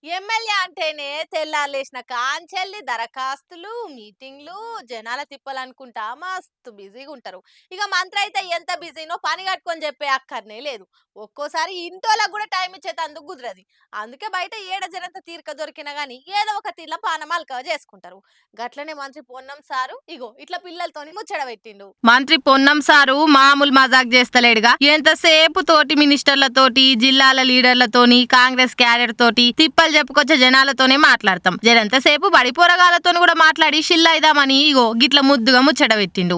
MLA అంటేనే తెల్లార్లేసిన కాంచెల్లి దరఖాస్తులు, మీటింగ్‌లు, జనాల తిప్పలనుకుంటా మస్తు బిజీగా ఉంటారు. ఇక మంత్రి అయితే ఎంత బిజీనో పని కట్టుకొని చెప్పే అక్కర్నే లేదు. ఒక్కోసారి ఇంటోళ్ళకి కూడా టైం ఇచ్చేటందుకు కుదరది. అందుకే బయట ఏడ జరంత తీరిక దొరికినా గానీ ఏదో ఒక తీర్ల పానం అలకవ చేసుకుంటారు. గట్లనే మంత్రి పొన్నం సారు ఇగో ఇట్లా పిల్లలతోని ముచ్చట పెట్టిండు. మంత్రి పొన్నం సారు మామూలు మజాక్ చేస్తలేడుగా. ఎంతసేపు తోటి మినిస్టర్లతోటి, జిల్లాల లీడర్లతోని, కాంగ్రెస్ క్యాడర్ తోటి తిప్పలు చెప్పుకొచ్చే జనాలతోనే మాట్లాడతాం. జరంతసేపు బడి పోరగాలతో కూడా మాట్లాడి షిల్లైదామని ఇగో గిట్ల ముద్దుగా ముచ్చట పెట్టిండు.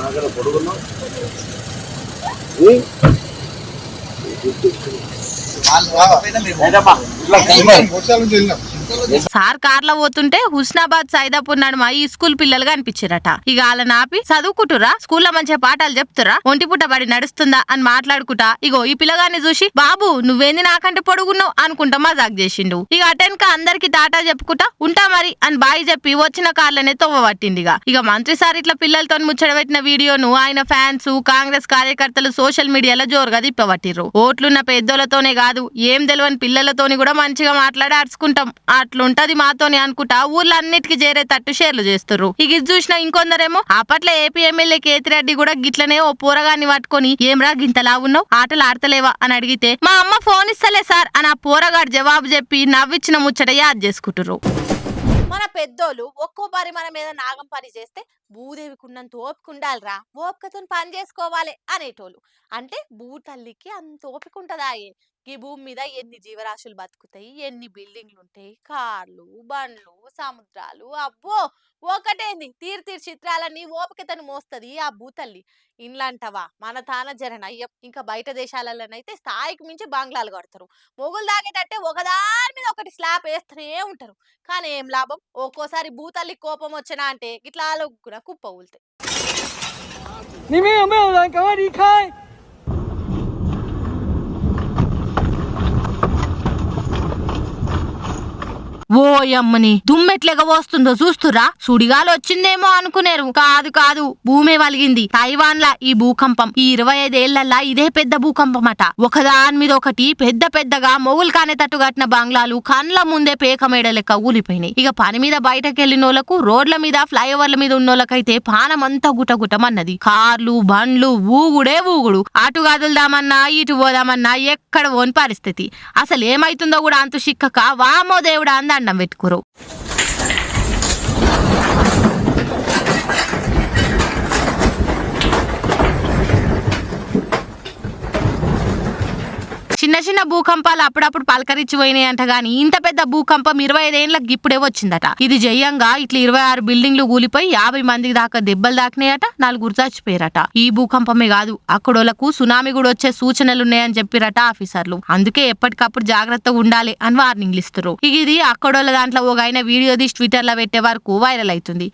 నాకన్నా పొడుగున్నాం సార్ కార్లో పోతుంటే హుస్నాబాద్ సైదాపూర్ నడుమ ఈ స్కూల్ పిల్లలు కనిపించారట. ఇక వాళ్ళ నాపి చదువుకుంటురా, స్కూల్లో మంచిగా పాఠాలు చెప్తురా, ఒంటిపుట్ట బడి నడుస్తుందా అని మాట్లాడుకుంటా ఇగో ఈ పిల్లగాన్ని చూసి బాబు నువ్వేంది నాకంటే పొడుగున్నావు అనుకుంటా మజాక్ చేసిండు. ఇక అటెన్క అందరికి టాటా చెప్పుకుంటా ఉంటా మరి అని బాయి చెప్పి వచ్చిన కార్లనే తొవ్వబట్టింది. ఇక మంత్రి సార్ ఇట్లా పిల్లలతో ముచ్చటబెట్టిన వీడియోను ఆయన ఫ్యాన్స్, కాంగ్రెస్ కార్యకర్తలు సోషల్ మీడియాలో జోరుగా తిప్పబట్టిర్రు. ఓట్లున్న పెద్దోళ్లతోనే కాదు ఏం తెలియని పిల్లలతోని కూడా మంచిగా మాట్లాడి అడుచుకుంటాం, అట్లుంటది మాతోని అనుకుంటా ఊర్లో అన్నిటికీ చేరేటట్టు షేర్లు చేస్తుర్రు. ఇక ఇది చూసిన ఇంకొందరేమో అప్పట్లో ఏపీ ఎమ్మెల్యే కేతిరెడ్డి కూడా గిట్లనే ఓ పోరగాన్ని పట్టుకొని ఏమ్రా గింతలా ఉన్నావు, ఆటలు ఆడతలేవా అని అడిగితే మా అమ్మ ఫోన్ ఇస్తలే సార్ అని ఆ పోరగాడు జవాబు చెప్పి నవ్విచ్చిన ముచ్చట యాద్ చేసుకుంటుర్రు. మన పెద్దోళ్ళు ఒక్కోసారి మన మీద నాగం పని చేస్తే భూదేవికి ఉన్నంత ఓపిక ఉండాలిరా, ఓపికతో పని చేసుకోవాలి అనేటోళ్ళు. అంటే భూతల్లికి అంత ఓపిక ఉంటదా? ఈ భూమి మీద ఎన్ని జీవరాశులు బతుకుతాయి, ఎన్ని బిల్డింగ్లు ఉంటాయి, కార్లు, బండ్లు, సముద్రాలు, అబ్బో ఒకటేంది తీరు చిత్రాలన్నీ ఓపికతను మోస్తది ఆ భూతల్లి. ఇండ్లంటవా మన తాన జరన అయ్యం. ఇంకా బయట దేశాలలోనైతే స్థాయికి మించి బంగ్లాలు కడతారు. మొగులు తాగేటట్టే ఒకదాని మీద ఒకటి స్లాబ్ వేస్తూనే ఉంటారు. కానీ ఏం లాభం, ఒక్కోసారి భూతల్లి కోపం వచ్చినా అంటే ఇట్లా కూడా కుప్ప ఊలుతాయి. 里面有没有人？赶快离开！ ఓ యమ్మని దుమ్మెట్లేగా వస్తుందో చూస్తురా, సుడిగాలు వచ్చిందేమో అనుకునేరు. కాదు కాదు భూమే వలిగింది. తైవాన్ లా ఈ భూకంపం ఈ 25 ఏళ్లల్లా ఇదే పెద్ద భూకంపం అట. ఒకదాని మీద ఒకటి పెద్ద పెద్దగా మొగులు కానేటట్టు కట్టిన బంగ్లాలు కండ్ల ముందే పేకమేడ లెక్క ఊలిపోయినాయి. ఇక పని మీద బయటకెళ్లినోళ్లకు, రోడ్ల మీద ఫ్లైఓవర్ల మీద ఉన్నోళ్ళకైతే పానం అంతా గుటగుటమన్నది. కార్లు, బండ్లు ఊగుడే ఊగుడు. అటు కదులుదామన్నా ఇటు పోదామన్నా ఎక్కడ ఓని పరిస్థితి. అసలు ఏమైతుందో కూడా అంతు చిక్కక వామో దేవుడా అంద దండం పెట్టుకురు. చిన్న చిన్న భూకంపాలు అప్పుడప్పుడు పలకరించిపోయినాయంట గానీ ఇంత పెద్ద భూకంపం 25 ఏళ్లకు ఇప్పుడే వచ్చిందట. ఇది జయంగా ఇట్లా 26 బిల్డింగ్లు కూలిపోయి 50 మందికి దాకా దెబ్బలు దాకినాయట, 4 చచ్చిపోయారట. ఈ భూకంపమే కాదు అక్కడోళ్లకు సునామీ కూడా వచ్చే సూచనలు ఉన్నాయని చెప్పిరట ఆఫీసర్లు. అందుకే ఎప్పటికప్పుడు జాగ్రత్తగా ఉండాలి అని వార్నింగ్లు ఇస్తారు. ఇక ఇది అక్కడోళ్ళ దాంట్లో ఒక ఆయన వీడియో తీసి ట్విట్టర్ లో పెట్టే వరకు వైరల్ అవుతుంది.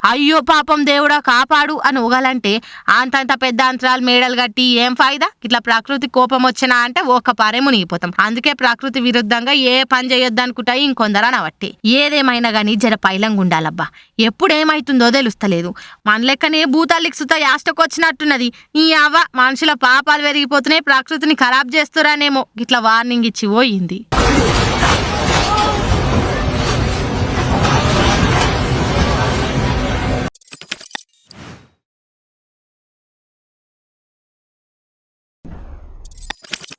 అయ్యో పాపం దేవుడా కాపాడు అని ఊగాలంటే అంతంత పెద్ద అంతరాలు మేడలు కట్టి ఏం ఫాయిదా? ఇట్లా ప్రకృతి కోపం వచ్చినా అంటే ఒక్క పారే మునిగిపోతాం. అందుకే ప్రకృతి విరుద్ధంగా ఏ పని చేయొద్దు అనుకుంటా ఇంకొందరు అనవట్టి. ఏదేమైనా గానీ జర పైలంగా ఉండాలబ్బా, ఎప్పుడేమైతుందో తెలుస్తలేదు. మన లెక్కనే భూతాలికి సుత యాష్టకొచ్చినట్టున్నది. ఈ అవ్వ మనుషుల పాపాలు పెరిగిపోతున్నాయి, ప్రకృతిని ఖరాబ్ చేస్తురానేమో ఇట్లా వార్నింగ్ ఇచ్చి పోయింది.